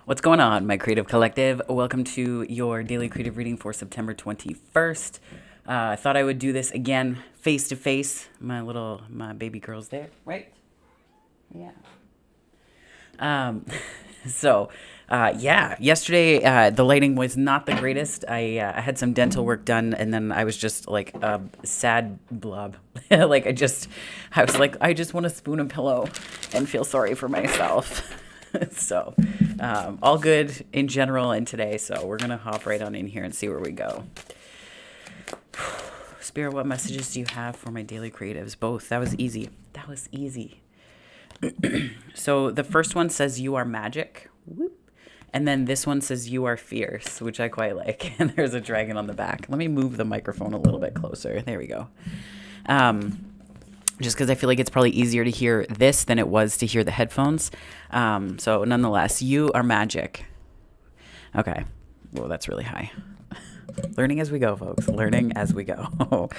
What's going on, my creative collective? Welcome to your daily creative reading for September 21st. I thought I would do this again face to face. My baby girl's there, right? Yeah. Um, yesterday the lighting was not the greatest. I had some dental work done, and then I was just like a sad blob. I was like, I just want to spoon a pillow and feel sorry for myself. so, all good in general and today. So we're gonna hop right on in here and see where we go. Spirit, what messages do you have for my daily creatives? Both. That was easy. That was easy. So the first one says you are magic. Whoop. And then this one says you are fierce, which I quite like. And there's a dragon on the back. Let me move the microphone a little bit closer. There we go. Just because I feel like it's probably easier to hear this than it was to hear the headphones. So nonetheless, you are magic. Okay. Whoa, that's really high. Learning as we go, folks. Learning as we go.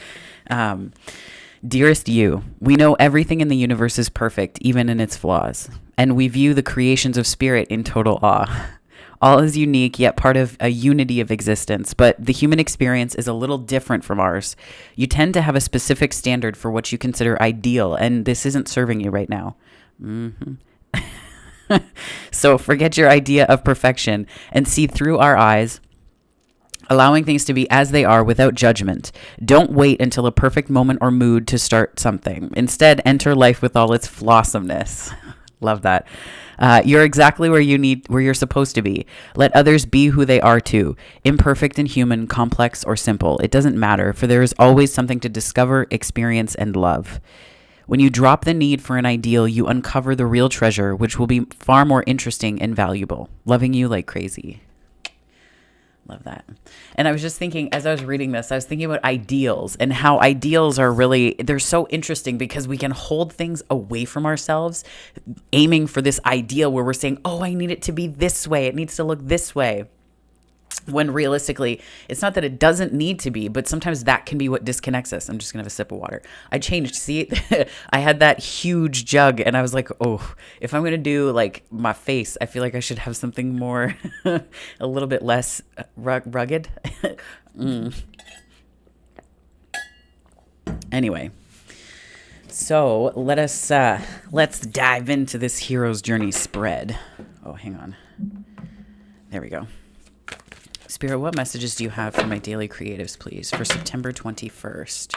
Dearest you, we know everything in the universe is perfect, even in its flaws, and we view the creations of spirit in total awe. All is unique, yet part of a unity of existence, but the human experience is a little different from ours. You tend to have a specific standard for what you consider ideal, and this isn't serving you right now. So forget your idea of perfection and see through our eyes, allowing things to be as they are without judgment. Don't wait until a perfect moment or mood to start something. Instead, enter life with all its flawsomeness. Love that. You're exactly where you're supposed to be. Let others be who they are too. Imperfect and human, complex or simple. It doesn't matter, for there is always something to discover, experience, and love. When you drop the need for an ideal, you uncover the real treasure, which will be far more interesting and valuable. Loving you like crazy. Love that. And I was just thinking, as I was reading this, I was thinking about ideals and how ideals are really, they're so interesting because we can hold things away from ourselves, aiming for this ideal where we're saying, oh, I need it to be this way. It needs to look this way. When realistically, it's not that it doesn't need to be, but sometimes that can be what disconnects us. I'm just going to have a sip of water. I changed. See, I had that huge jug and I was like, oh, if I'm going to do like my face, I feel like I should have something more, a little bit less rugged. Anyway, so let's dive into this hero's journey spread. Oh, hang on. There we go. Spirit, what messages do you have for my daily creatives, please, for September 21st?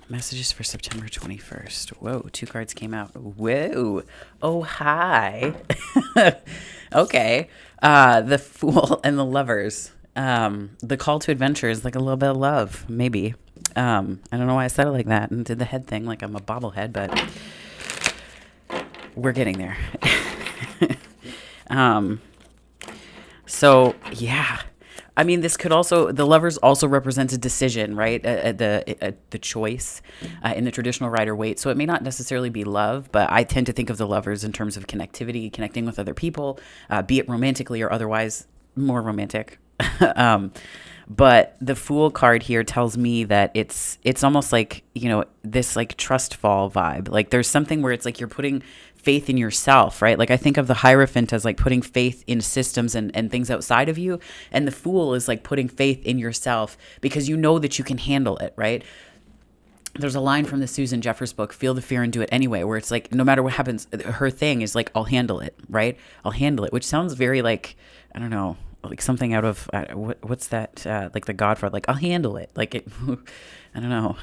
Messages for September 21st. Whoa, 2 cards came out. Whoa. Oh, hi. Okay. The Fool and the Lovers. The call to adventure is like a little bit of love, maybe. I don't know why I said it like that and did the head thing like I'm a bobblehead, but we're getting there. So yeah, I mean, this could also, the Lovers also represents a decision, right? The choice in the traditional Rider-Waite. So it may not necessarily be love, but I tend to think of the Lovers in terms of connectivity, connecting with other people, be it romantically or otherwise more romantic. But the Fool card here tells me that it's almost like, you know, this like trust fall vibe. Like there's something where it's like you're putting faith in yourself, right? Like I think of the Hierophant as like putting faith in systems and things outside of you. And the Fool is like putting faith in yourself because you know that you can handle it, right? There's a line from the Susan Jeffers book, Feel the Fear and Do It Anyway, where it's like, no matter what happens, her thing is like, I'll handle it, right? I'll handle it, which sounds very like, I don't know, like something out of what's that like the Godfather, like I'll handle it, like it I don't know.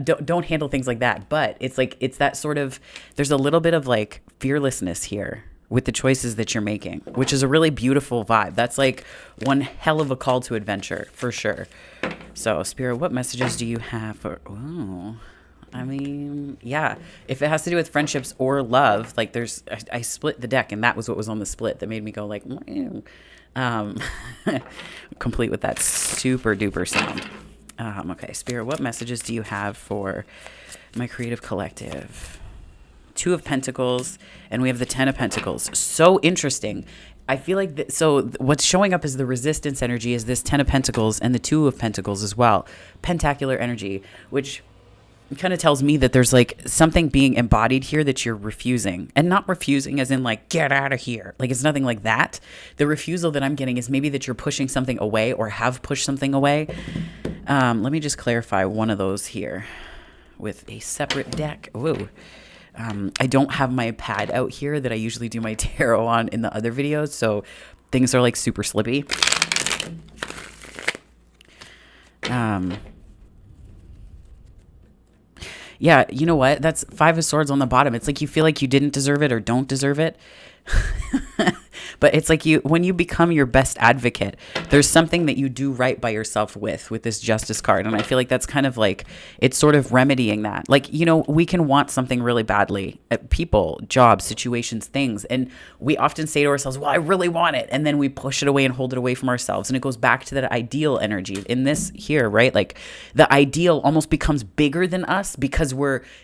don't handle things like that, but it's like it's that sort of, there's a little bit of like fearlessness here with the choices that you're making, which is a really beautiful vibe. That's like one hell of a call to adventure for sure. So Spirit, what messages do you have for, oh, I mean, yeah, if it has to do with friendships or love, like there's, I split the deck and that was what was on the split that made me go like, complete with that super duper sound. Okay, Spirit, what messages do you have for my creative collective? 2 of Pentacles, and we have the 10 of Pentacles. So interesting. I feel like, what's showing up as the resistance energy is this 10 of Pentacles and the 2 of Pentacles as well. Pentacular energy, which it kind of tells me that there's like something being embodied here that you're refusing, and not refusing as in like, get out of here. Like, it's nothing like that. The refusal that I'm getting is maybe that you're pushing something away or have pushed something away. Let me just clarify one of those here with a separate deck. Whoa. I don't have my pad out here that I usually do my tarot on in the other videos, so things are like super slippy. Yeah, you know what? That's Five of Swords on the bottom. It's like you feel like you didn't deserve it or don't deserve it. But it's like when you become your best advocate, there's something that you do right by yourself with this Justice card. And I feel like that's kind of like, it's sort of remedying that. Like, we can want something really badly, people, jobs, situations, things. And we often say to ourselves, well, I really want it. And then we push it away and hold it away from ourselves. And it goes back to that ideal energy in this here, right? Like the ideal almost becomes bigger than us because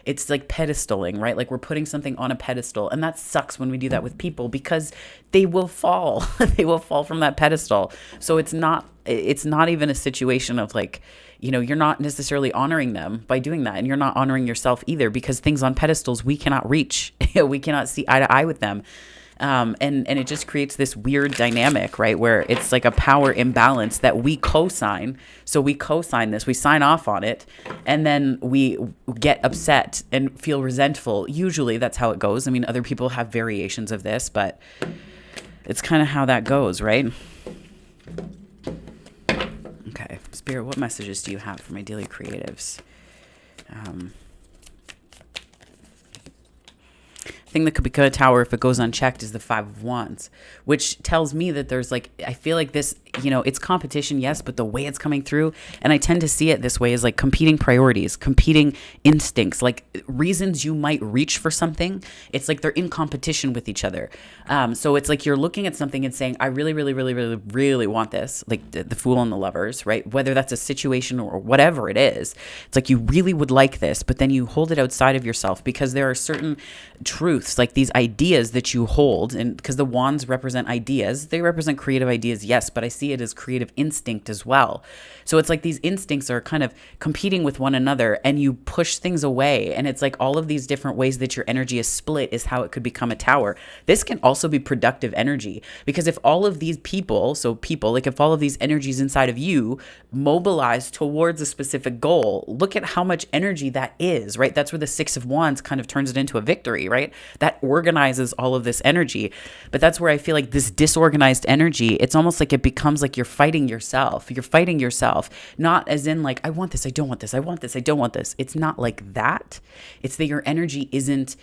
it's like pedestaling, right? Like we're putting something on a pedestal. And that sucks when we do that with people because they will fall. They will fall from that pedestal. So it's not even a situation of like, you're not necessarily honoring them by doing that. And you're not honoring yourself either, because things on pedestals we cannot reach. We cannot see eye to eye with them. And it just creates this weird dynamic, right? Where it's like a power imbalance that we co-sign. So we co-sign this, we sign off on it, and then we get upset and feel resentful. Usually that's how it goes. I mean, other people have variations of this, but it's kind of how that goes, right? Okay, Spirit, what messages do you have for my daily creatives? Thing that could become a tower if it goes unchecked is the Five of Wands, which tells me that there's like, I feel like this, it's competition, yes, but the way it's coming through, and I tend to see it this way, is like competing priorities, competing instincts, like reasons you might reach for something. It's like they're in competition with each other. So it's like you're looking at something and saying, I really, really, really, really, really want this, like the Fool and the Lovers, right? Whether that's a situation or whatever it is, it's like you really would like this, but then you hold it outside of yourself because there are certain truths, like these ideas that you hold, and because the wands represent ideas, they represent creative ideas, yes, but I see it as creative instinct as well. So it's like these instincts are kind of competing with one another, and you push things away, and it's like all of these different ways that your energy is split is how it could become a tower. This can also be productive energy, because if all of these people, like if all of these energies inside of you mobilize towards a specific goal, look at how much energy that is, right? That's where the Six of Wands kind of turns it into a victory, right? That organizes all of this energy. But that's where I feel like this disorganized energy, it's almost like it becomes like you're fighting yourself. You're fighting yourself, not as in like, I want this, I don't want this, I want this, I don't want this. It's not like that. It's that your energy isn't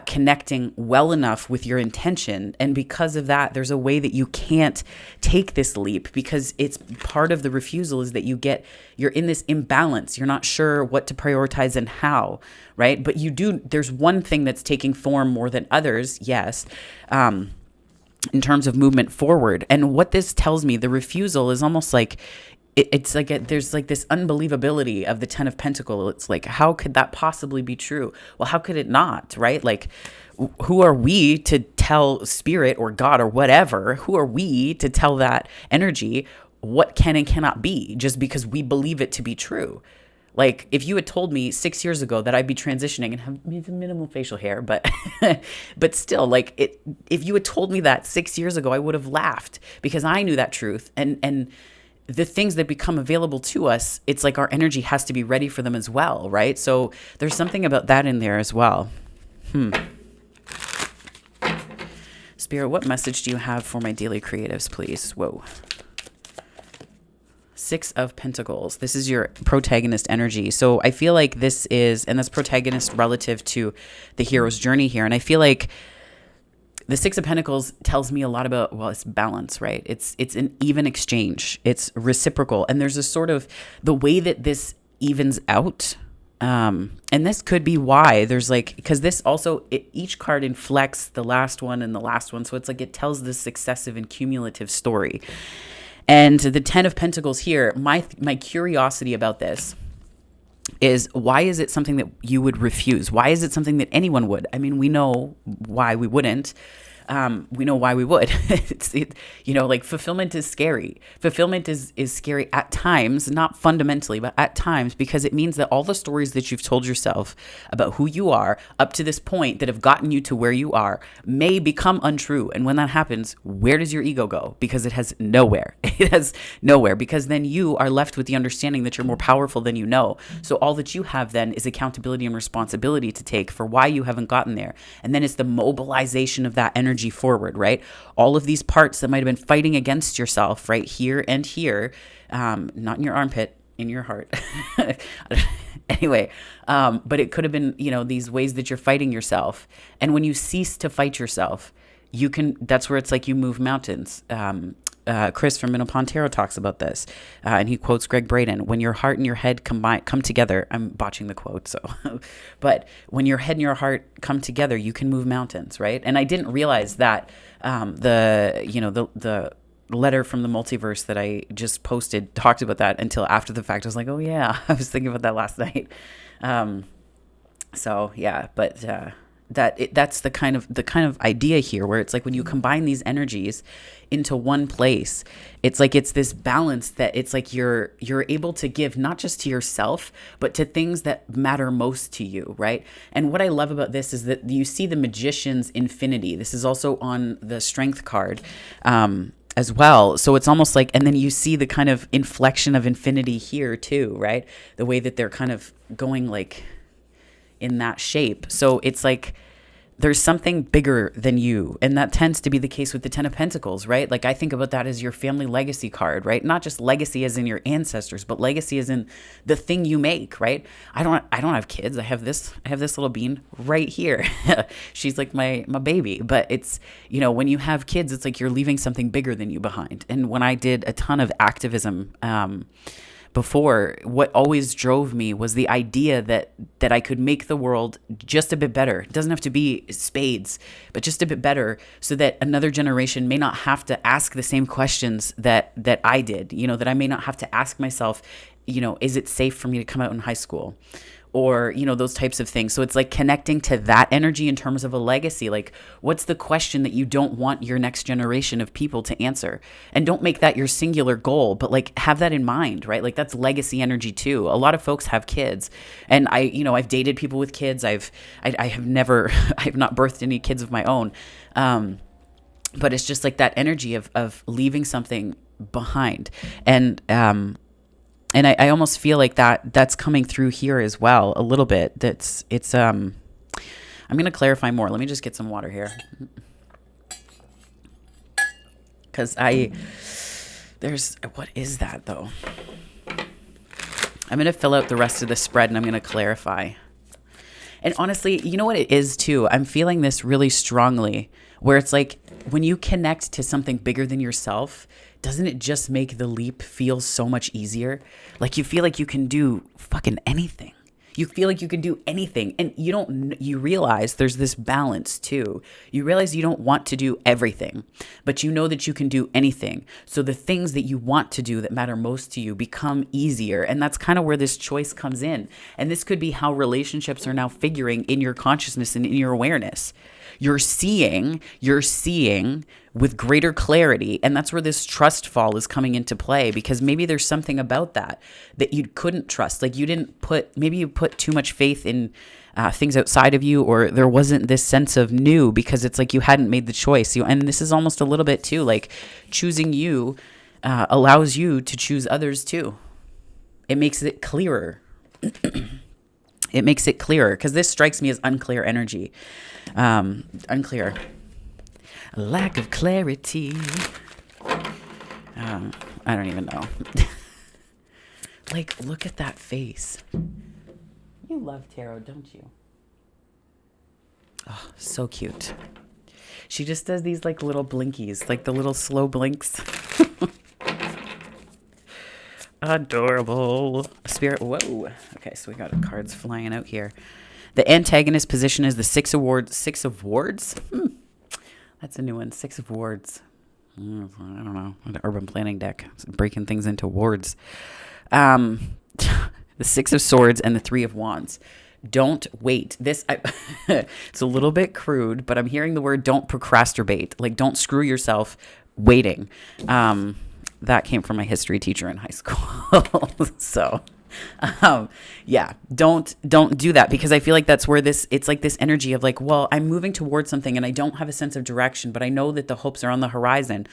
connecting well enough with your intention. And because of that, there's a way that you can't take this leap, because it's part of the refusal is that you're in this imbalance. You're not sure what to prioritize and how, right? But there's one thing that's taking form more than others. Yes. In terms of movement forward. And what this tells me, the refusal is almost like, it's like there's like this unbelievability of the Ten of Pentacles. It's like, how could that possibly be true? Well, how could it not, right? Like, who are we to tell Spirit or God or whatever? Who are we to tell that energy what can and cannot be just because we believe it to be true? Like, if you had told me 6 years ago that I'd be transitioning and have minimal facial hair, but but still, like, if you had told me that 6 years ago, I would have laughed, because I knew that truth. And the things that become available to us, it's like our energy has to be ready for them as well, right? So there's something about that in there as well. Spirit, what message do you have for my daily creatives, please? Whoa. Six of Pentacles. This is your protagonist energy. So I feel like this is, and that's protagonist relative to the hero's journey here. And I feel like the Six of Pentacles tells me a lot about, well, it's balance, right? It's an even exchange. It's reciprocal. And there's a sort of, the way that this evens out, and this could be why there's like, because this also, each card inflects the last one and the last one. So it's like, it tells this successive and cumulative story. And the Ten of Pentacles here, my curiosity about this is, why is it something that you would refuse? Why is it something that anyone would? I mean, we know why we wouldn't. we know why we would. Like fulfillment is scary. Fulfillment is scary at times, not fundamentally, but at times, because it means that all the stories that you've told yourself about who you are up to this point that have gotten you to where you are may become untrue. And when that happens, where does your ego go? Because it has nowhere. It has nowhere, because then you are left with the understanding that you're more powerful than you know. So all that you have then is accountability and responsibility to take for why you haven't gotten there. And then it's the mobilization of that energy forward, right? All of these parts that might have been fighting against yourself, right here and here, not in your armpit, in your heart. Anyway, but it could have been, these ways that you're fighting yourself. And when you cease to fight yourself, that's where it's like you move mountains. Chris from Minopontero talks about this, and he quotes Greg Braden: when your heart and your head come together, I'm botching the quote, so, but when your head and your heart come together, you can move mountains, right? And I didn't realize that the letter from the multiverse that I just posted talked about that until after the fact. I was like, oh yeah, I was thinking about that last night. So yeah, but that's the kind of idea here, where it's like when you combine these energies into one place, it's like it's this balance that it's like you're able to give not just to yourself, but to things that matter most to you, right? And what I love about this is that you see the magician's infinity. This is also on the strength card as well. So it's almost like, and then you see the kind of inflection of infinity here too, right? The way that they're kind of going like in that shape. So it's like there's something bigger than you. And that tends to be the case with the 10 of Pentacles, right? Like I think about that as your family legacy card, right? Not just legacy as in your ancestors, but legacy as in the thing you make, right? I don't have kids. I have this little bean right here. She's like my baby. But it's, when you have kids, it's like you're leaving something bigger than you behind. And when I did a ton of activism, before, what always drove me was the idea that I could make the world just a bit better. It doesn't have to be spades, but just a bit better, so that another generation may not have to ask the same questions that I did, that I may not have to ask myself, is it safe for me to come out in high school? Or, those types of things. So it's like connecting to that energy in terms of a legacy. Like, what's the question that you don't want your next generation of people to answer? And don't make that your singular goal, but like have that in mind, right? Like that's legacy energy too. A lot of folks have kids, and I've dated people with kids. I have never, I have not birthed any kids of my own. But it's just like that energy of leaving something behind. And I almost feel like that's coming through here as well a little bit. I'm going to clarify more. Let me just get some water here. Because what is that though? I'm going to fill out the rest of the spread and I'm going to clarify. And honestly, you know what it is too? I'm feeling this really strongly, where it's like when you connect to something bigger than yourself, doesn't it just make the leap feel so much easier? Like you feel like you can do fucking anything. You feel like you can do anything. And you realize there's this balance too. You realize you don't want to do everything, but you know that you can do anything. So the things that you want to do that matter most to you become easier. And that's kind of where this choice comes in. And this could be how relationships are now figuring in your consciousness and in your awareness. You're seeing with greater clarity. And that's where this trust fall is coming into play, because maybe there's something about that you couldn't trust. Like maybe you put too much faith in things outside of you, or there wasn't this sense of new because it's like you hadn't made the choice. And this is almost a little bit too, like choosing you allows you to choose others too. It makes it clearer. It makes it clearer, because this strikes me as unclear energy. Unclear. A lack of clarity. I don't even know. Like, look at that face. You love tarot, don't you? Oh, so cute. She just does these like little blinkies, like the little slow blinks. Adorable. Spirit. Whoa. Okay, so we got cards flying out here. The antagonist position is the Six of Wands. That's a new one. Six of Wands. I don't know. The urban planning deck. It's breaking things into wards. The Six of Swords and the Three of Wands. Don't wait. It's a little bit crude, but I'm hearing the word don't procrastinate. Like, don't screw yourself waiting. That came from my history teacher in high school. So, yeah, don't do that, because I feel like that's where it's like this energy of like, well, I'm moving towards something and I don't have a sense of direction, but I know that the hopes are on the horizon.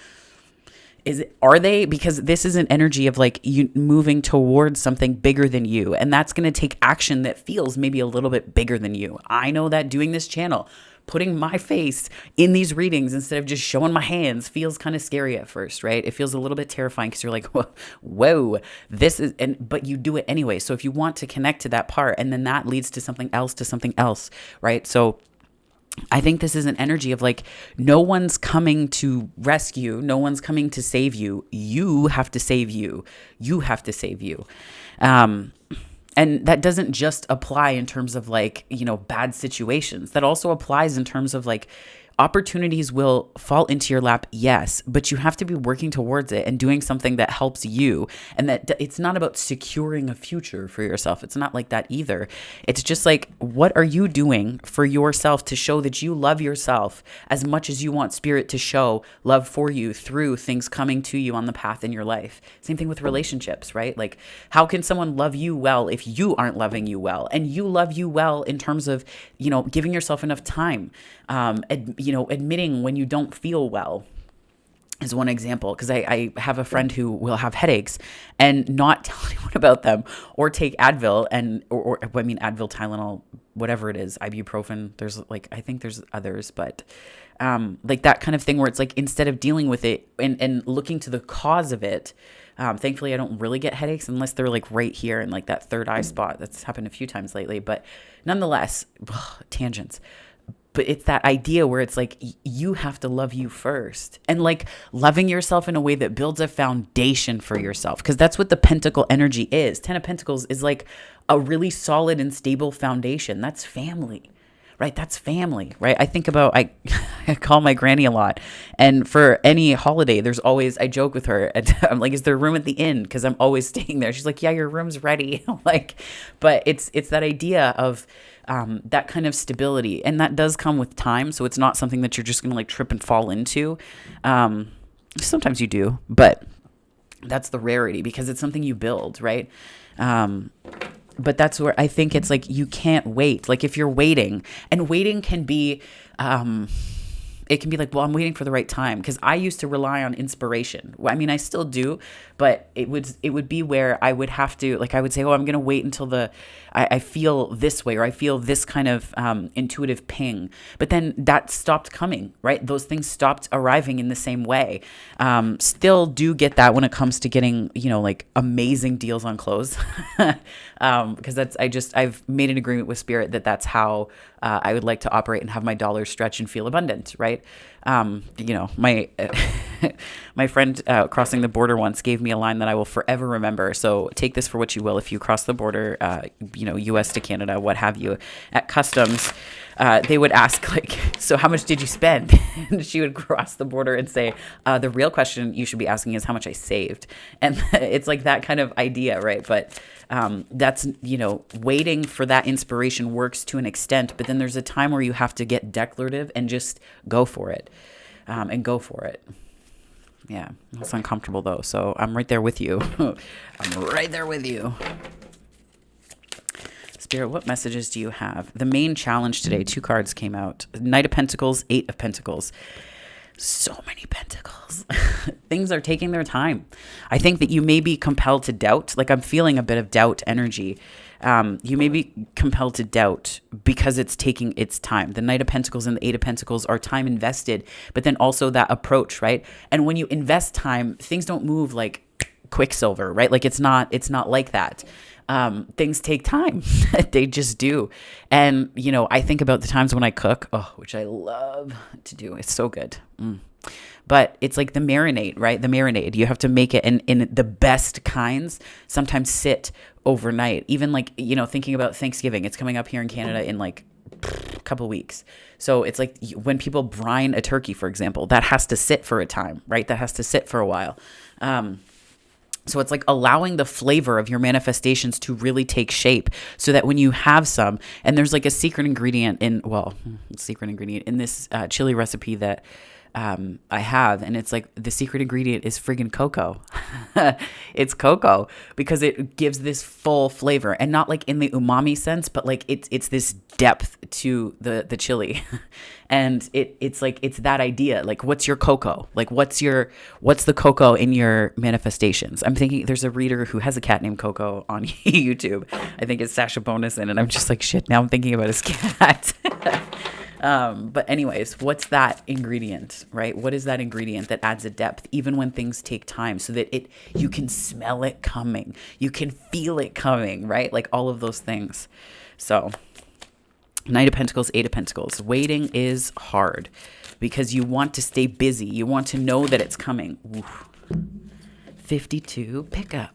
Are they? Because this is an energy of like you moving towards something bigger than you. And that's going to take action that feels maybe a little bit bigger than you. I know that doing this channel, putting my face in these readings instead of just showing my hands feels kind of scary at first, right? It feels a little bit terrifying because you're like, whoa, but you do it anyway. So if you want to connect to that part, and then that leads to something else, right? So I think this is an energy of like, no one's coming to rescue. No one's coming to save you. You have to save you. You have to save you. And that doesn't just apply in terms of like, bad situations. That also applies in terms of like, opportunities will fall into your lap, yes, but you have to be working towards it and doing something that helps you. And that it's not about securing a future for yourself. It's not like that either. It's just like, what are you doing for yourself to show that you love yourself as much as you want spirit to show love for you through things coming to you on the path in your life? Same thing with relationships, right? Like, how can someone love you well if you aren't loving you well? And you love you well in terms of, giving yourself enough time, admitting when you don't feel well is one example. Because I have a friend who will have headaches and not tell anyone about them, or take Advil or Advil, Tylenol, whatever it is, ibuprofen. I think there's others, but like that kind of thing where it's like, instead of dealing with it and looking to the cause of it. Thankfully, I don't really get headaches unless they're like right here in like that third eye spot. That's happened a few times lately, but nonetheless, tangents. But it's that idea where it's like, you have to love you first, and like loving yourself in a way that builds a foundation for yourself. Because that's what the Pentacle energy is. 10 of Pentacles is like a really solid and stable foundation. That's family, right? That's family, right? I think about, I call my granny a lot. And for any holiday, there's always, I joke with her. I'm like, is there room at the inn? Because I'm always staying there. She's like, yeah, your room's ready. Like, but it's that idea of, that kind of stability, and that does come with time. So it's not something that you're just going to like trip and fall into. Sometimes you do, but that's the rarity, because it's something you build, right? But that's where I think it's like, you can't wait. Like, if you're waiting, and waiting can be, it can be like, well, I'm waiting for the right time. Because I used to rely on inspiration. I mean, I still do, but it would be where I would have to, like, I would say, oh, I'm going to wait until I feel this way, or I feel this kind of intuitive ping. But then that stopped coming, right? Those things stopped arriving in the same way. Still do get that when it comes to getting, like amazing deals on clothes. Because I've made an agreement with spirit that that's how I would like to operate and have my dollars stretch and feel abundant, right? My my friend crossing the border once gave me a line that I will forever remember. So take this for what you will. If you cross the border, U.S. to Canada, what have you, at customs, they would ask like, so how much did you spend? And she would cross the border and say, the real question you should be asking is how much I saved. And it's like that kind of idea, right? But that's, waiting for that inspiration works to an extent, but then there's a time where you have to get declarative and just go for it, Yeah, it's uncomfortable though. So I'm right there with you. I'm right there with you. Spirit, what messages do you have? The main challenge today, 2 cards came out. Knight of Pentacles, 8 of Pentacles. So many pentacles. Things are taking their time. I think that you may be compelled to doubt. Like, I'm feeling a bit of doubt energy. You may be compelled to doubt because it's taking its time. The Knight of Pentacles and the 8 of Pentacles are time invested, but then also that approach, right? And when you invest time, things don't move like Quicksilver, right? Like, it's not like that. Things take time. They just do. And, I think about the times when I cook, which I love to do. It's so good. But it's like the marinade, right? The marinade, you have to make it in the best kinds, sometimes sit overnight. Even like, thinking about Thanksgiving, it's coming up here in Canada in like a couple weeks. So it's like when people brine a turkey, for example, that has to sit for a time, right? That has to sit for a while. So it's like allowing the flavor of your manifestations to really take shape so that when you have some, and there's like a secret ingredient in, well, secret ingredient in this chili recipe that I have, and it's like the secret ingredient is friggin' cocoa. It's cocoa because it gives this full flavor, and not like in the umami sense, but like it's this depth to the chili, and it's like it's that idea. Like, what's your cocoa? Like, what's the cocoa in your manifestations? I'm thinking there's a reader who has a cat named Coco on YouTube. I think it's Sasha Bonison, and I'm just like, shit. Now I'm thinking about his cat. But anyways, what's that ingredient, right? What is that ingredient that adds a depth even when things take time so that you can smell it coming, you can feel it coming, right? Like all of those things. So Knight of Pentacles, Eight of Pentacles. Waiting is hard because you want to stay busy. You want to know that it's coming. Oof. 52 pickup.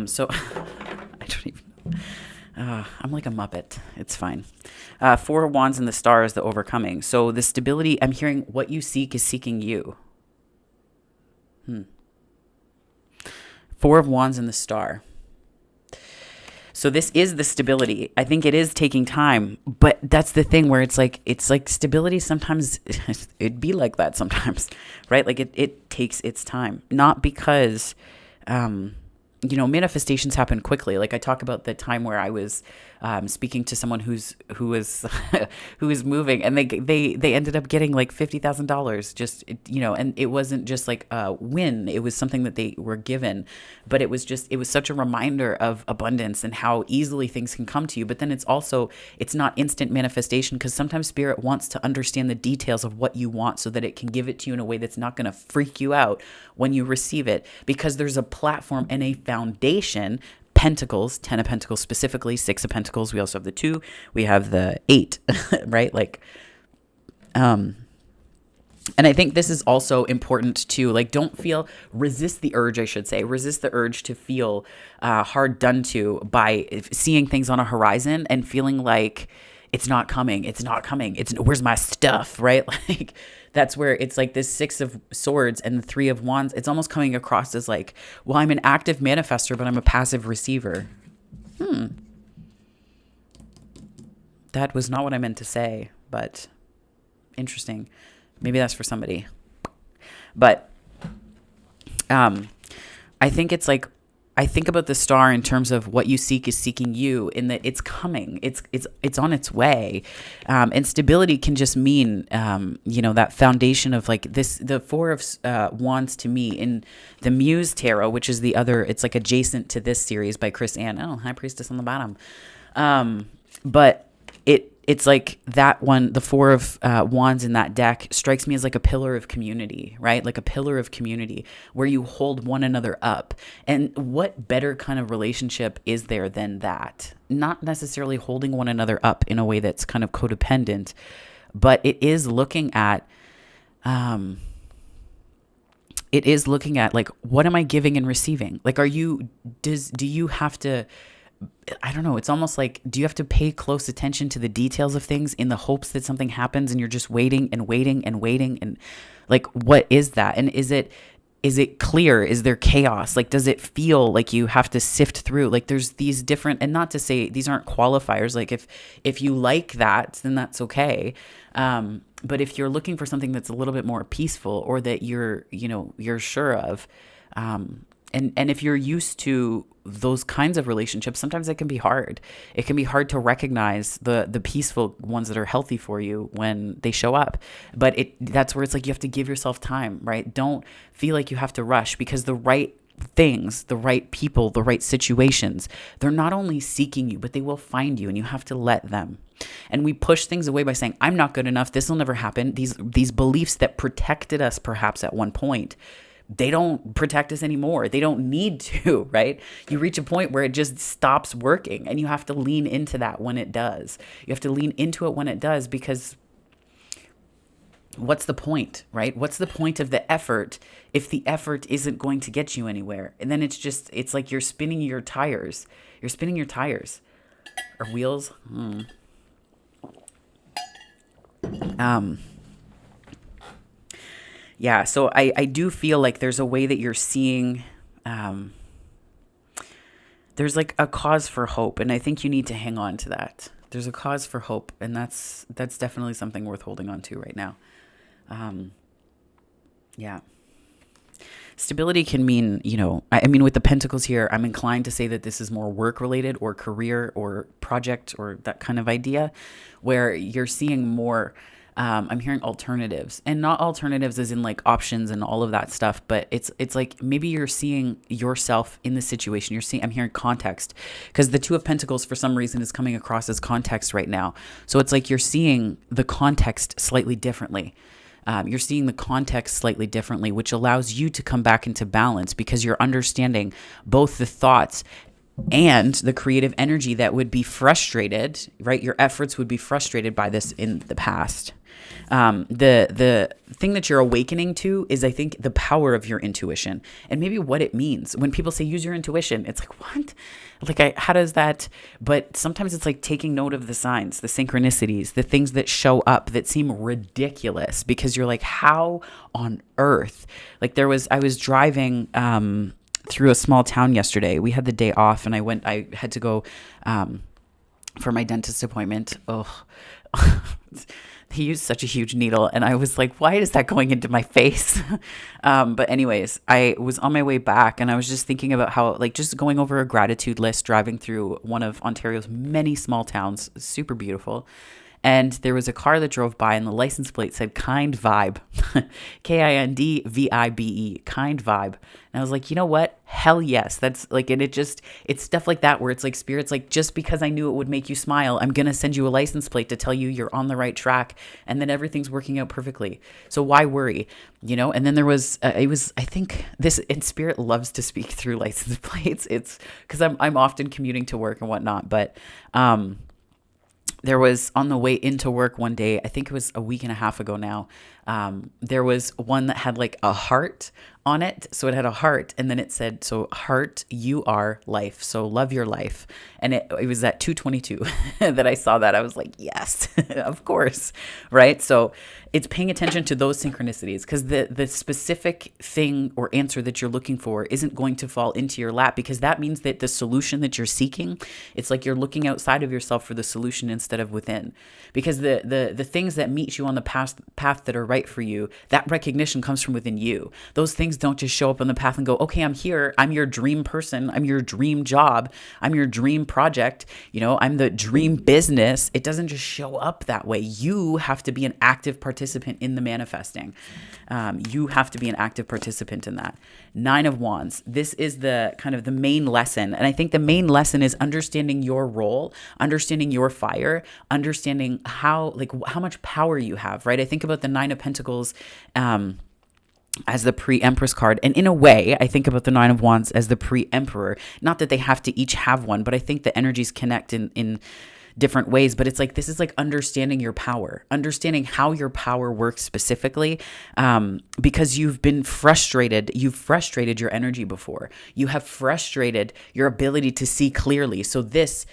So I don't even know. I'm like a Muppet. It's fine. Four of Wands and the Star is the overcoming. So the stability, I'm hearing what you seek is seeking you. Four of Wands and the Star. So this is the stability. I think it is taking time, but that's the thing where it's like stability sometimes it'd be like that sometimes, right? Like it takes its time, not because, manifestations happen quickly. Like I talk about the time where I was speaking to someone who was who was moving, and they ended up getting like $50,000. Just and it wasn't just like a win; it was something that they were given. But it was such a reminder of abundance and how easily things can come to you. But then it's not instant manifestation, because sometimes spirit wants to understand the details of what you want so that it can give it to you in a way that's not going to freak you out when you receive it, because there's a platform and a foundation. Pentacles, 10 of Pentacles specifically, 6 of Pentacles. We also have the 2. We have the 8, right? Like, and I think this is also important too. Like, resist the urge, resist the urge to feel hard done to by seeing things on a horizon and feeling like it's not coming. Where's my stuff, right? Like, that's where it's like this 6 of Swords and the 3 of Wands. It's almost coming across as like, well, I'm an active manifester, but I'm a passive receiver. That was not what I meant to say, but interesting. Maybe that's for somebody. But I think it's like, I think about the Star in terms of what you seek is seeking you, in that it's coming, it's on its way, and stability can just mean, that foundation of like this. The 4 of Wands to me in the Muse Tarot, which is the other, it's like adjacent to this series by Chris Ann. Oh, High Priestess on the bottom, but it's like that one, the 4 of Wands in that deck strikes me as like a pillar of community, right? Like a pillar of community where you hold one another up. And what better kind of relationship is there than that? Not necessarily holding one another up in a way that's kind of codependent, but it is looking at like, what am I giving and receiving? Like, do you have to, I don't know. It's almost like, do you have to pay close attention to the details of things in the hopes that something happens, and you're just waiting and waiting and waiting? And like, what is that? And is it clear? Is there chaos? Like, does it feel like you have to sift through? Like, there's these different, and not to say these aren't qualifiers. Like, if you like that, then that's okay. But if you're looking for something that's a little bit more peaceful, or that you're sure of, and if you're used to those kinds of relationships, sometimes it can be hard. It can be hard to recognize the peaceful ones that are healthy for you when they show up. But that's where it's like, you have to give yourself time, right? Don't feel like you have to rush, because the right things, the right people, the right situations, they're not only seeking you, but they will find you, and you have to let them. And we push things away by saying, I'm not good enough. This will never happen. These beliefs that protected us perhaps at one point, they don't protect us anymore. They don't need to, right? You reach a point where it just stops working, and you have to lean into that when it does. You have to lean into it when it does, because what's the point, right? What's the point of the effort if the effort isn't going to get you anywhere? And then it's like you're spinning your tires. You're spinning your tires or wheels. Yeah, so I do feel like there's a way that you're seeing um, there's like a cause for hope, and I think you need to hang on to that. There's a cause for hope, and that's definitely something worth holding on to right now. Um, yeah. Stability can mean, I mean, with the pentacles here, I'm inclined to say that this is more work related or career or project or that kind of idea where you're seeing more. I'm hearing alternatives, and not alternatives as in like options and all of that stuff, but it's like maybe you're seeing yourself in the situation. I'm hearing context, because the Two of Pentacles for some reason is coming across as context right now. So it's like you're seeing the context slightly differently. You're seeing the context slightly differently, which allows you to come back into balance because you're understanding both the thoughts and the creative energy that would be frustrated, right? Your efforts would be frustrated by this in the past. The thing that you're awakening to is, I think, the power of your intuition and maybe what it means. When people say use your intuition, it's like, what? Like, how does that? But sometimes it's like taking note of the signs, the synchronicities, the things that show up that seem ridiculous because you're like, how on earth? Like I was driving, through a small town yesterday. We had the day off and I had to go, for my dentist appointment. Oh, he used such a huge needle, and I was like, why is that going into my face? But anyways, I was on my way back, and I was just thinking about how, like, just going over a gratitude list, driving through one of Ontario's many small towns, super beautiful. And there was a car that drove by, and the license plate said Kind Vibe, KINDVIBE, Kind Vibe. And I was like, you know what? Hell yes. That's like, and it's stuff like that where it's like spirit's like, just because I knew it would make you smile, I'm going to send you a license plate to tell you you're on the right track, and then everything's working out perfectly. So why worry? And then there was, I think this, and spirit loves to speak through license plates. It's because I'm often commuting to work and whatnot, but, there was on the way into work one day, I think it was a week and a half ago now, there was one that had like a heart on it. So it had a heart, and then it said, so heart, you are life. So love your life. And it was at 2:22 that I saw that. I was like, yes, of course. Right. So it's paying attention to those synchronicities, because the specific thing or answer that you're looking for isn't going to fall into your lap, because that means that the solution that you're seeking, it's like you're looking outside of yourself for the solution instead of within. Because the things that meet you on the path that are right for you, that recognition comes from within you. Those things don't just show up on the path and go, okay, I'm here. I'm your dream person. I'm your dream job. I'm your dream project. I'm the dream business. It doesn't just show up that way. You have to be an active participant in the manifesting. You have to be an active participant in that. 9 of Wands. This is the kind of the main lesson. And I think the main lesson is understanding your role, understanding your fire, understanding how much power you have, right? I think about the 9 of Pentacles, as the pre-Empress card. And in a way, I think about the 9 of Wands as the pre-Emperor. Not that they have to each have one, but I think the energies connect in different ways. But it's like, this is like understanding your power, understanding how your power works specifically, because you've been frustrated. You've frustrated your energy before. You have frustrated your ability to see clearly. So this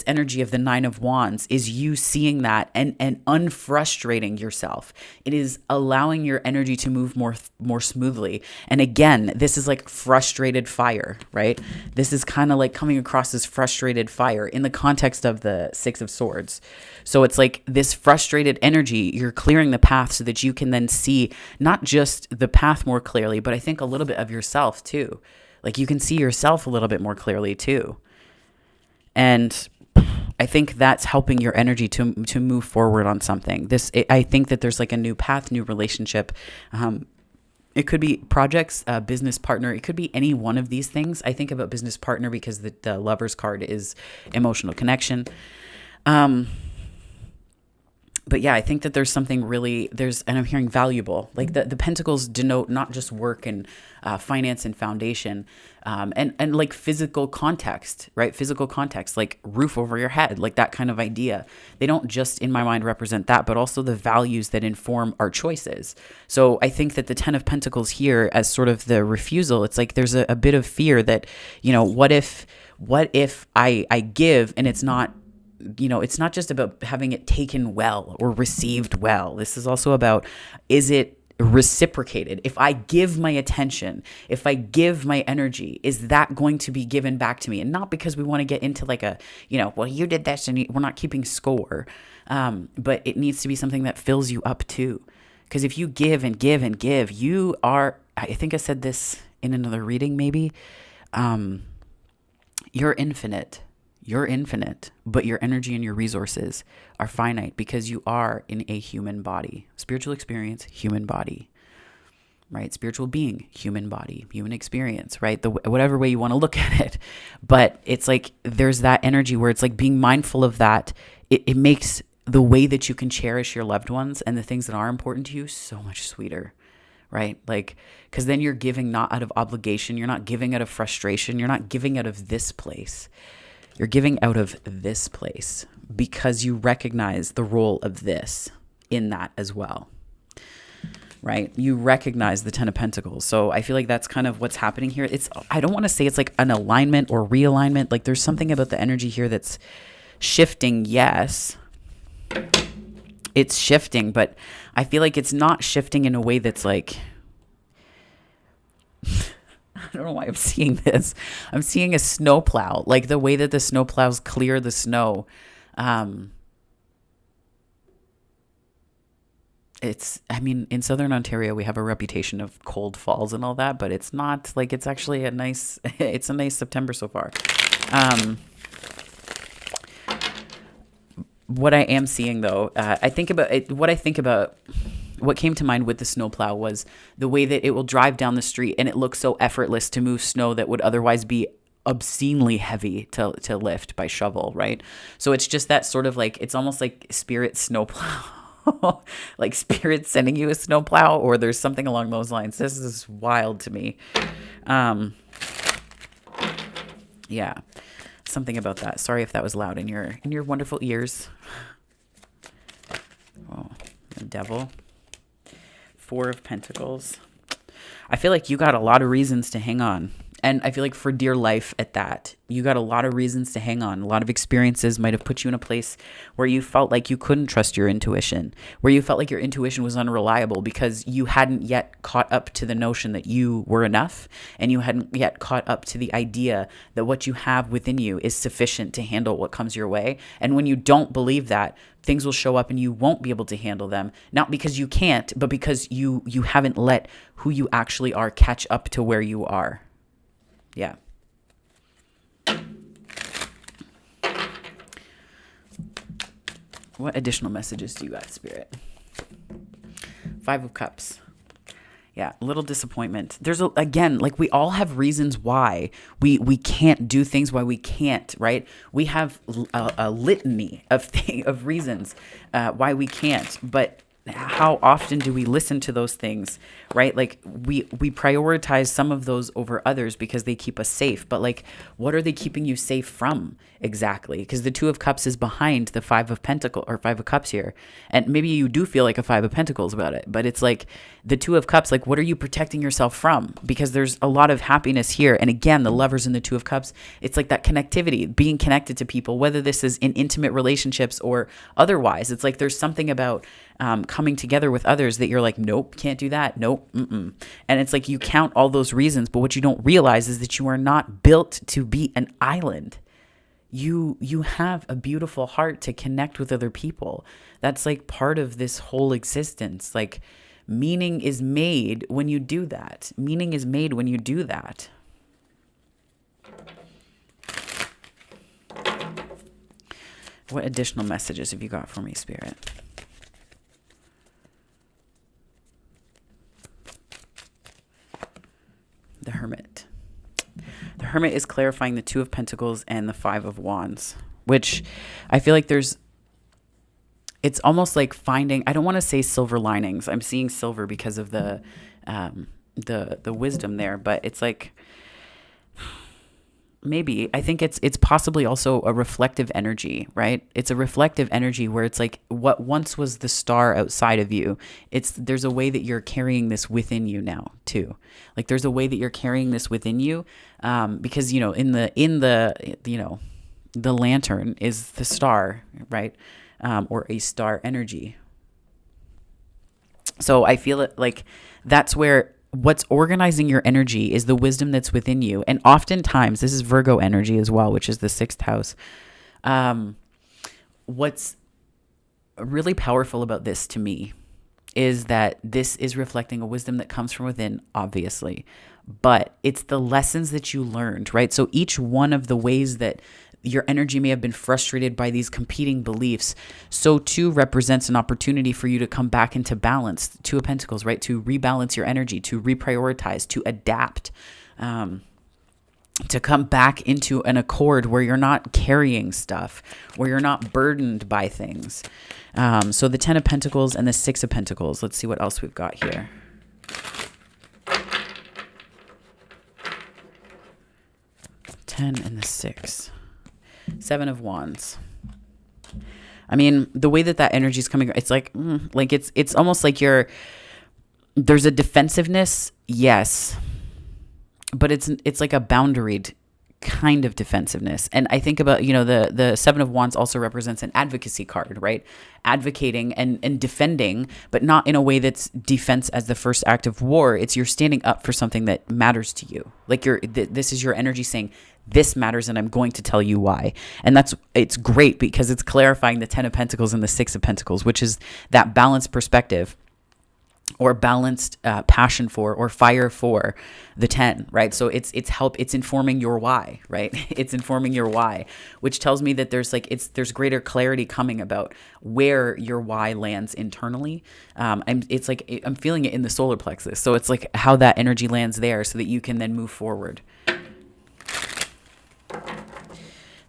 energy of the 9 of Wands is you seeing that and unfrustrating yourself. It is allowing your energy to move more smoothly. And again, this is like frustrated fire, right? This is kind of like coming across as frustrated fire in the context of the 6 of Swords. So it's like this frustrated energy, you're clearing the path so that you can then see not just the path more clearly, but I think a little bit of yourself too. Like you can see yourself a little bit more clearly too. And I think that's helping your energy to move forward on something. I think that there's like a new path, new relationship. It could be projects, business partner. It could be any one of these things. I think about business partner because the Lover's card is emotional connection. But yeah, I think that there's something really, and I'm hearing valuable. Like the pentacles denote not just work and finance and foundation, and like physical context, right? Physical context, like roof over your head, like that kind of idea. They don't just, in my mind, represent that, but also the values that inform our choices. So I think that the 10 of Pentacles here as sort of the refusal, it's like there's a bit of fear that, what if I give and it's not, it's not just about having it taken well or received well. This is also about, is it reciprocated? If I give my attention, if I give my energy, is that going to be given back to me? And not because we want to get into like a, well, you did this and we're not keeping score. But it needs to be something that fills you up too. Because if you give and give and give, you are, I think I said this in another reading maybe, you're infinite. You're infinite, but your energy and your resources are finite because you are in a human body. Spiritual experience, human body, right? Spiritual being, human body, human experience, right? Whatever way you want to look at it. But it's like there's that energy where it's like being mindful of that. It makes the way that you can cherish your loved ones and the things that are important to you so much sweeter, right? Like, because then you're giving not out of obligation. You're not giving out of frustration. You're not giving out of this place. You're giving out of this place because you recognize the role of this in that as well, right? You recognize the 10 of Pentacles. So I feel like that's kind of what's happening here. I don't want to say it's like an alignment or realignment. Like there's something about the energy here that's shifting. Yes, it's shifting, but I feel like it's not shifting in a way that's like, I don't know why I'm seeing this. I'm seeing a snowplow, like the way that the snowplows clear the snow. In Southern Ontario, we have a reputation of cold falls and all that, but it's not like it's actually it's a nice September so far. What I am seeing though, what came to mind with the snowplow was the way that it will drive down the street and it looks so effortless to move snow that would otherwise be obscenely heavy to lift by shovel, right? So it's just that sort of like, it's almost like spirit snowplow, like spirit sending you a snowplow, or there's something along those lines. This is wild to me. Yeah, something about that. Sorry if that was loud in your wonderful ears. Oh, the devil. 4 of Pentacles. I feel like you got a lot of reasons to hang on. And I feel like for dear life at that, you got a lot of reasons to hang on. A lot of experiences might have put you in a place where you felt like you couldn't trust your intuition, where you felt like your intuition was unreliable because you hadn't yet caught up to the notion that you were enough, and you hadn't yet caught up to the idea that what you have within you is sufficient to handle what comes your way. And when you don't believe that, things will show up and you won't be able to handle them, not because you can't, but because you haven't let who you actually are catch up to where you are. Yeah. What additional messages do you got, Spirit? 5 of Cups. Yeah, a little disappointment. There's, again, like we all have reasons why we can't do things, why we can't, right? We have a litany of reasons why we can't, but how often do we listen to those things, right? Like we prioritize some of those over others because they keep us safe. But like, what are they keeping you safe from exactly? Because the 2 of Cups is behind the 5 of Pentacles or 5 of Cups here. And maybe you do feel like a 5 of Pentacles about it, but it's like the 2 of Cups, like what are you protecting yourself from? Because there's a lot of happiness here. And again, the Lovers in the 2 of Cups, it's like that connectivity, being connected to people, whether this is in intimate relationships or otherwise. It's like there's something about coming together with others that you're like, nope, can't do that. Nope. Mm-mm. And it's like you count all those reasons, but what you don't realize is that you are not built to be an island. You have a beautiful heart to connect with other people. That's like part of this whole existence. Like meaning is made when you do that. Meaning is made when you do that. What additional messages have you got for me, Spirit? The Hermit. The Hermit is clarifying the 2 of Pentacles and the 5 of Wands, which I feel like it's almost like finding, I don't want to say silver linings. I'm seeing silver because of the wisdom there, but it's like, maybe, I think it's possibly also a reflective energy, right? It's a reflective energy where it's like what once was the star outside of you. There's a way that you're carrying this within you now too. Like there's a way that you're carrying this within you, because in the lantern is the star, right? Or a star energy. So I feel it like that's where what's organizing your energy is the wisdom that's within you. And oftentimes, this is Virgo energy as well, which is the sixth house. What's really powerful about this to me is that this is reflecting a wisdom that comes from within, obviously, but it's the lessons that you learned, right? So each one of the ways that your energy may have been frustrated by these competing beliefs, so too represents an opportunity for you to come back into balance. Two of Pentacles, right? To rebalance your energy, to reprioritize, to adapt, to come back into an accord where you're not carrying stuff, where you're not burdened by things. So the 10 of Pentacles and the 6 of Pentacles. Let's see what else we've got here. Ten and the 6. 7 of Wands. I mean, the way that energy is coming, it's like it's almost like there's a defensiveness, yes, but it's like a boundaried kind of defensiveness. And I think about, the 7 of Wands also represents an advocacy card, right? Advocating and defending, but not in a way that's defense as the first act of war. It's you're standing up for something that matters to you. Like this is your energy saying, this matters and I'm going to tell you why. And it's great because it's clarifying the 10 of Pentacles and the 6 of Pentacles, which is that balanced perspective or balanced passion for or fire for the 10, right? So it's informing your why, right? It's informing your why, which tells me that there's greater clarity coming about where your why lands internally. I'm feeling it in the solar plexus. So it's like how that energy lands there so that you can then move forward.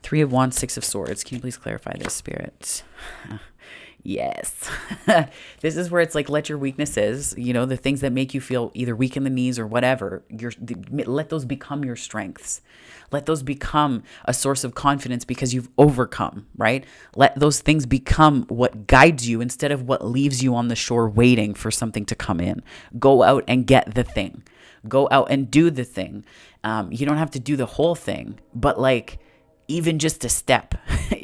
3 of Wands, 6 of Swords. Can you please clarify this, Spirit? Yes. This is where it's like, let your weaknesses, the things that make you feel either weak in the knees or whatever, let those become your strengths. Let those become a source of confidence because you've overcome, right? Let those things become what guides you instead of what leaves you on the shore waiting for something to come in. Go out and get the thing. Go out and do the thing. You don't have to do the whole thing, but even just a step,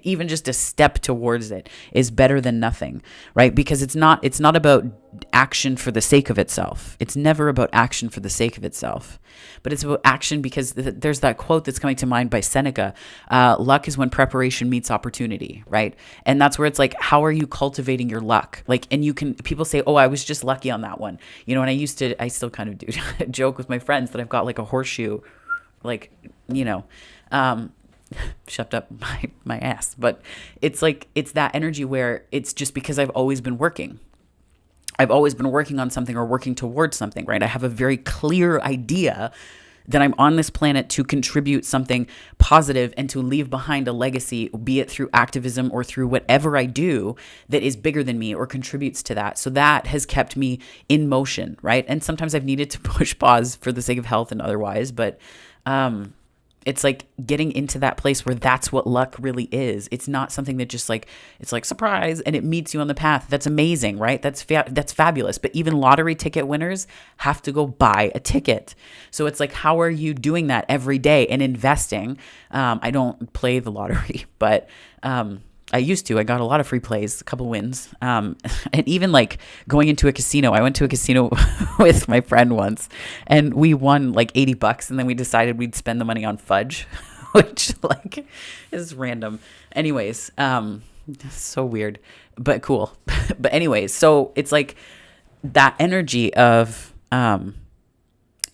even just a step towards it is better than nothing, right? Because it's not about action for the sake of itself. It's never about action for the sake of itself, but it's about action because there's that quote that's coming to mind by Seneca. Luck is when preparation meets opportunity, right? And that's where it's like, how are you cultivating your luck? People say, oh, I was just lucky on that one. And I still kind of do joke with my friends that I've got like a horseshoe, shoved up my ass. But it's that energy where it's just because I've always been working. I've always been working on something or working towards something, right? I have a very clear idea that I'm on this planet to contribute something positive and to leave behind a legacy, be it through activism or through whatever I do that is bigger than me or contributes to that. So that has kept me in motion, right? And sometimes I've needed to push pause for the sake of health and otherwise, but it's like getting into that place where that's what luck really is. It's not something that just it's like surprise and it meets you on the path. That's amazing, right? That's fabulous. But even lottery ticket winners have to go buy a ticket. So it's like, how are you doing that every day and investing? I don't play the lottery, but I used to. I got a lot of free plays, a couple wins. And even going into a casino. I went to a casino with my friend once and we won $80 and then we decided we'd spend the money on fudge, which is random. Anyways, so weird, but cool. But anyways, so it's like that energy of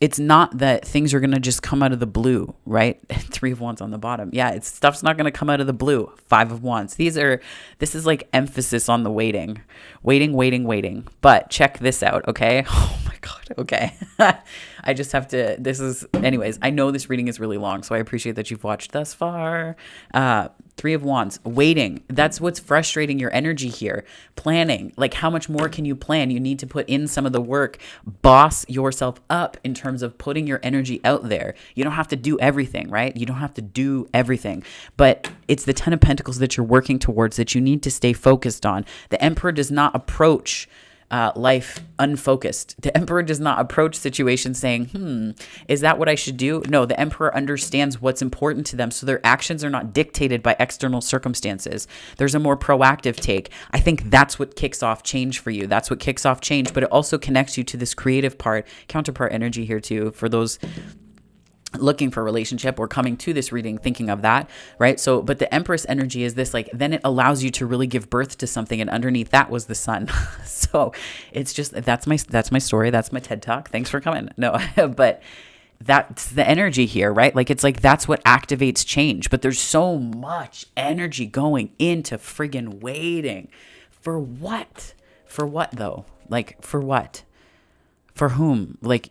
it's not that things are going to just come out of the blue, right? 3 of Wands on the bottom. Yeah, stuff's not going to come out of the blue. 5 of Wands. This is emphasis on the waiting. Waiting. But check this out, okay? Oh my God, okay. I just have to, anyways, I know this reading is really long, so I appreciate that you've watched thus far. 3 of Wands, waiting. That's what's frustrating your energy here. Planning, how much more can you plan? You need to put in some of the work, boss yourself up in terms of putting your energy out there. You don't have to do everything, right? You don't have to do everything, but it's the 10 of Pentacles that you're working towards that you need to stay focused on. The Emperor does not approach life unfocused. The emperor does not approach situations saying, is that what I should do? No, the emperor understands what's important to them. So their actions are not dictated by external circumstances. There's a more proactive take. I think that's what kicks off change for you. That's what kicks off change, but it also connects you to this creative part, counterpart energy here too, for those looking for a relationship or coming to this reading thinking of that, right? So, but the Empress energy is this, like, then it allows you to really give birth to something, and underneath that was the sun. So it's just, that's my story. That's my TED Talk. Thanks for coming. No, but that's the energy here, right? Like, it's like, that's what activates change, but there's so much energy going into friggin' waiting. For what? For what though? Like, for what? For whom? Like,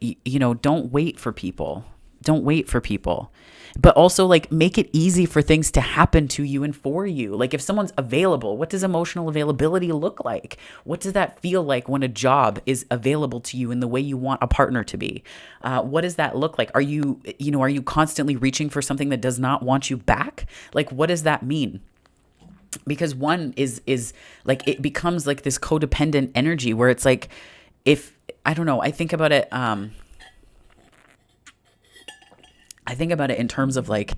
don't wait for people. Don't wait for people, but also, like, make it easy for things to happen to you and for you. Like, if someone's available, what does emotional availability look like? What does that feel like when a job is available to you in the way you want a partner to be? What does that look like? Are you constantly reaching for something that does not want you back? Like, what does that mean? Because one is like, it becomes like this codependent energy where it's like, I don't know, I think about it, in terms of, like,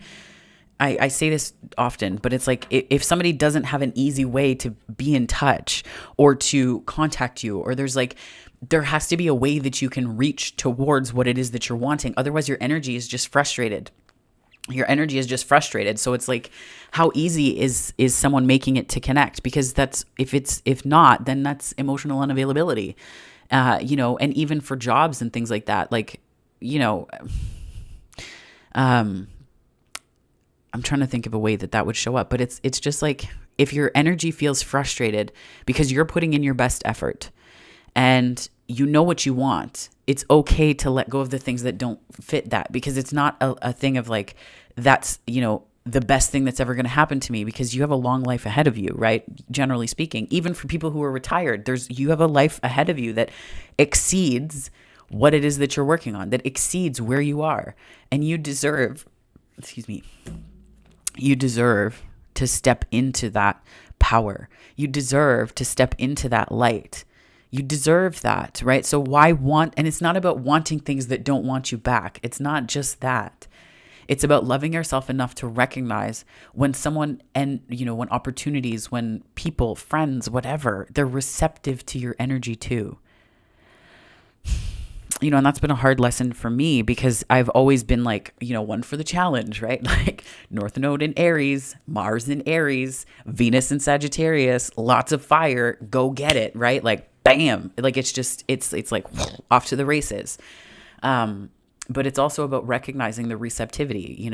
I say this often, but it's like, if somebody doesn't have an easy way to be in touch or to contact you, or there has to be a way that you can reach towards what it is that you're wanting. Otherwise, your energy is just frustrated. So it's like, how easy is someone making it to connect? Because that's, if not, then that's emotional unavailability. And even for jobs and things like that, like, I'm trying to think of a way that would show up, but it's just like, if your energy feels frustrated because you're putting in your best effort and you know what you want, it's okay to let go of the things that don't fit that, because it's not a thing of like, that's, the best thing that's ever going to happen to me, because you have a long life ahead of you, right? Generally speaking, even for people who are retired, you have a life ahead of you that exceeds what it is that you're working on, that exceeds where you are. And you deserve to step into that power. You deserve to step into that light. You deserve that, right? So and it's not about wanting things that don't want you back. It's not just that. It's about loving yourself enough to recognize when someone, and, when opportunities, when people, friends, whatever, they're receptive to your energy too. And that's been a hard lesson for me, because I've always been like, one for the challenge, right? Like, North Node in Aries, Mars in Aries, Venus in Sagittarius, lots of fire, go get it, right? Like, bam. Like, it's like off to the races. But it's also about recognizing the receptivity,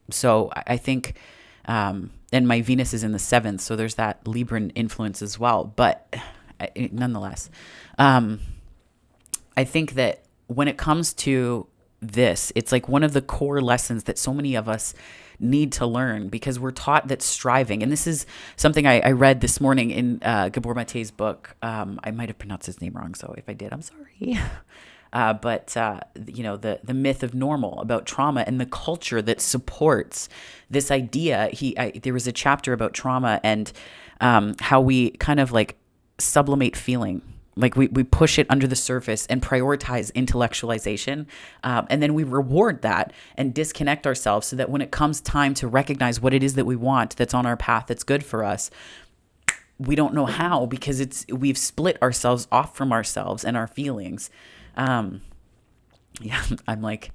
So I think, and my Venus is in the 7th, so there's that Libran influence as well. But nonetheless, I think that when it comes to this, it's like one of the core lessons that so many of us need to learn, because we're taught that striving, and this is something I read this morning in Gabor Mate's book. I might have pronounced his name wrong, so if I did, I'm sorry. But the myth of normal, about trauma and the culture that supports this idea. There was a chapter about trauma and how we kind of like sublimate feeling. Like, we push it under the surface and prioritize intellectualization. And then we reward that and disconnect ourselves, so that when it comes time to recognize what it is that we want, that's on our path, that's good for us, we don't know how, because we've split ourselves off from ourselves and our feelings. I'm like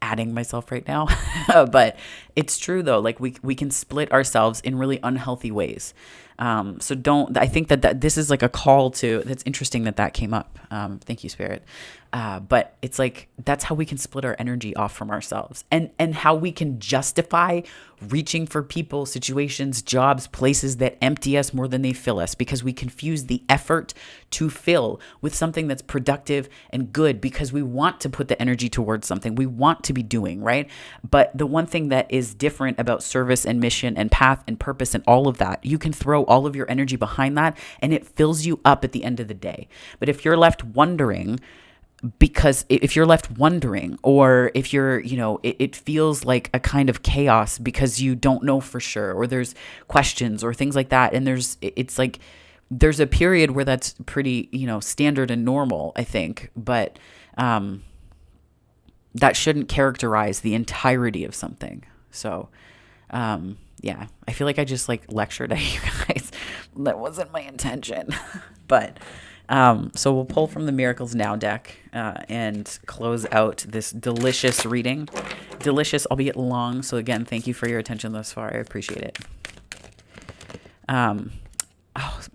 adding myself right now, but it's true though. Like, we can split ourselves in really unhealthy ways. I think that this is like a call to, that's interesting that came up. Thank you, Spirit. But it's like, that's how we can split our energy off from ourselves, and how we can justify reaching for people, situations, jobs, places that empty us more than they fill us, because we confuse the effort to fill with something that's productive and good, because we want to put the energy towards something we want to be doing, right? But the one thing that is different about service and mission and path and purpose and all of that, you can throw all of your energy behind that and it fills you up at the end of the day. But if you're left wondering, or if you're, it feels like a kind of chaos because you don't know for sure, or there's questions or things like that. And it's like, there's a period where that's pretty, standard and normal, I think, but that shouldn't characterize the entirety of something. So, yeah, I feel like I just like lectured at you guys. That wasn't my intention, but so we'll pull from the Miracles Now deck and close out this delicious reading. Delicious, albeit long. So again, thank you for your attention thus far. I appreciate it.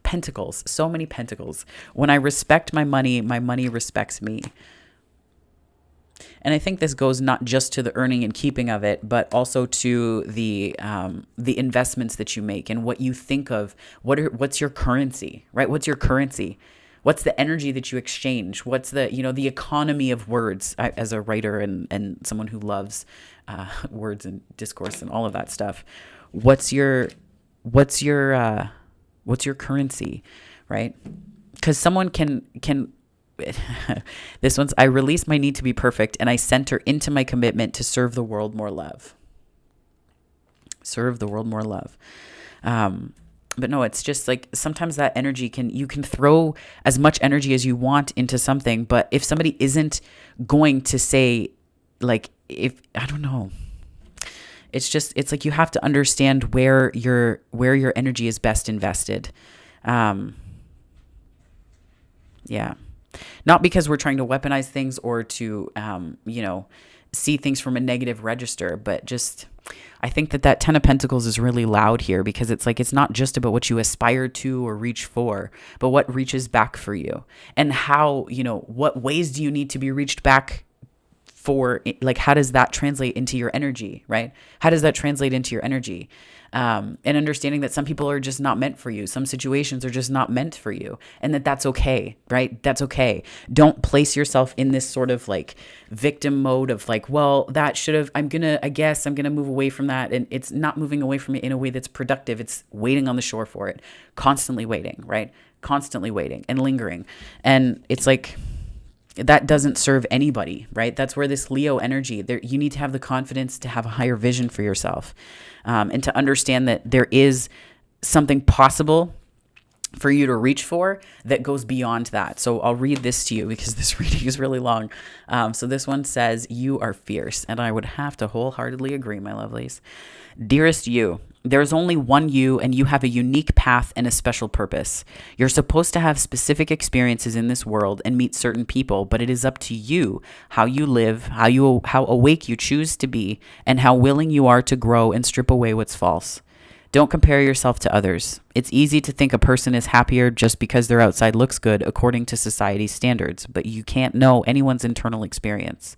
Pentacles. So many pentacles. When I respect my money respects me. And I think this goes not just to the earning and keeping of it, but also to the investments that you make and what you think of. What's your currency, right? What's your currency? What's the energy that you exchange? What's the, the economy of words? As a writer and someone who loves words and discourse and all of that stuff, what's your currency, right? Because someone can this one's, I release my need to be perfect and I center into my commitment to serve the world more love. Serve the world more love. But no, it's just like sometimes that energy you can throw as much energy as you want into something, but if somebody isn't going to say, like, I don't know, it's like you have to understand where your energy is best invested. Yeah. Not because we're trying to weaponize things or to, see things from a negative register, but just, I think that Ten of Pentacles is really loud here because it's like, it's not just about what you aspire to or reach for, but what reaches back for you and how, what ways do you need to be reached back for, like, how does that translate into your energy, right? How does that translate into your energy? And understanding that some people are just not meant for you. Some situations are just not meant for you, and that's okay, right? That's okay. Don't place yourself in this sort of like victim mode of like, well, that should have, I'm going to move away from that. And it's not moving away from it in a way that's productive. It's waiting on the shore for it, constantly waiting, right? Constantly waiting and lingering. And it's like, that doesn't serve anybody, right? That's where this Leo energy, you need to have the confidence to have a higher vision for yourself, and to understand that there is something possible for you to reach for that goes beyond that. So I'll read this to you because this reading is really long. So this one says, you are fierce. And I would have to wholeheartedly agree, my lovelies. Dearest you, there's only one you, and you have a unique path and a special purpose. You're supposed to have specific experiences in this world and meet certain people, but it is up to you how you live, how awake you choose to be, and how willing you are to grow and strip away what's false. Don't compare yourself to others. It's easy to think a person is happier just because their outside looks good according to society's standards, but you can't know anyone's internal experience.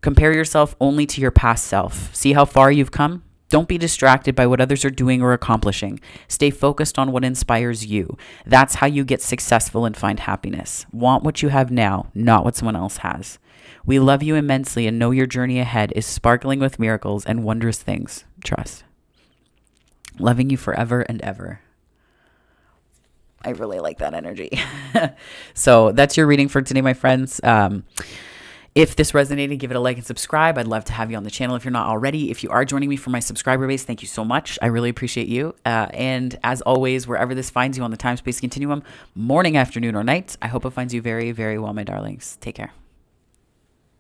Compare yourself only to your past self. See how far you've come? Don't be distracted by what others are doing or accomplishing. Stay focused on what inspires you. That's how you get successful and find happiness. Want what you have now, not what someone else has. We love you immensely and know your journey ahead is sparkling with miracles and wondrous things. Trust. Loving you forever and ever. I really like that energy. So that's your reading for today, my friends. If this resonated, give it a like and subscribe. I'd love to have you on the channel if you're not already. If you are joining me for my subscriber base, thank you so much. I really appreciate you. And as always, wherever this finds you on the time-space continuum, morning, afternoon, or night, I hope it finds you very, very well, my darlings. Take care.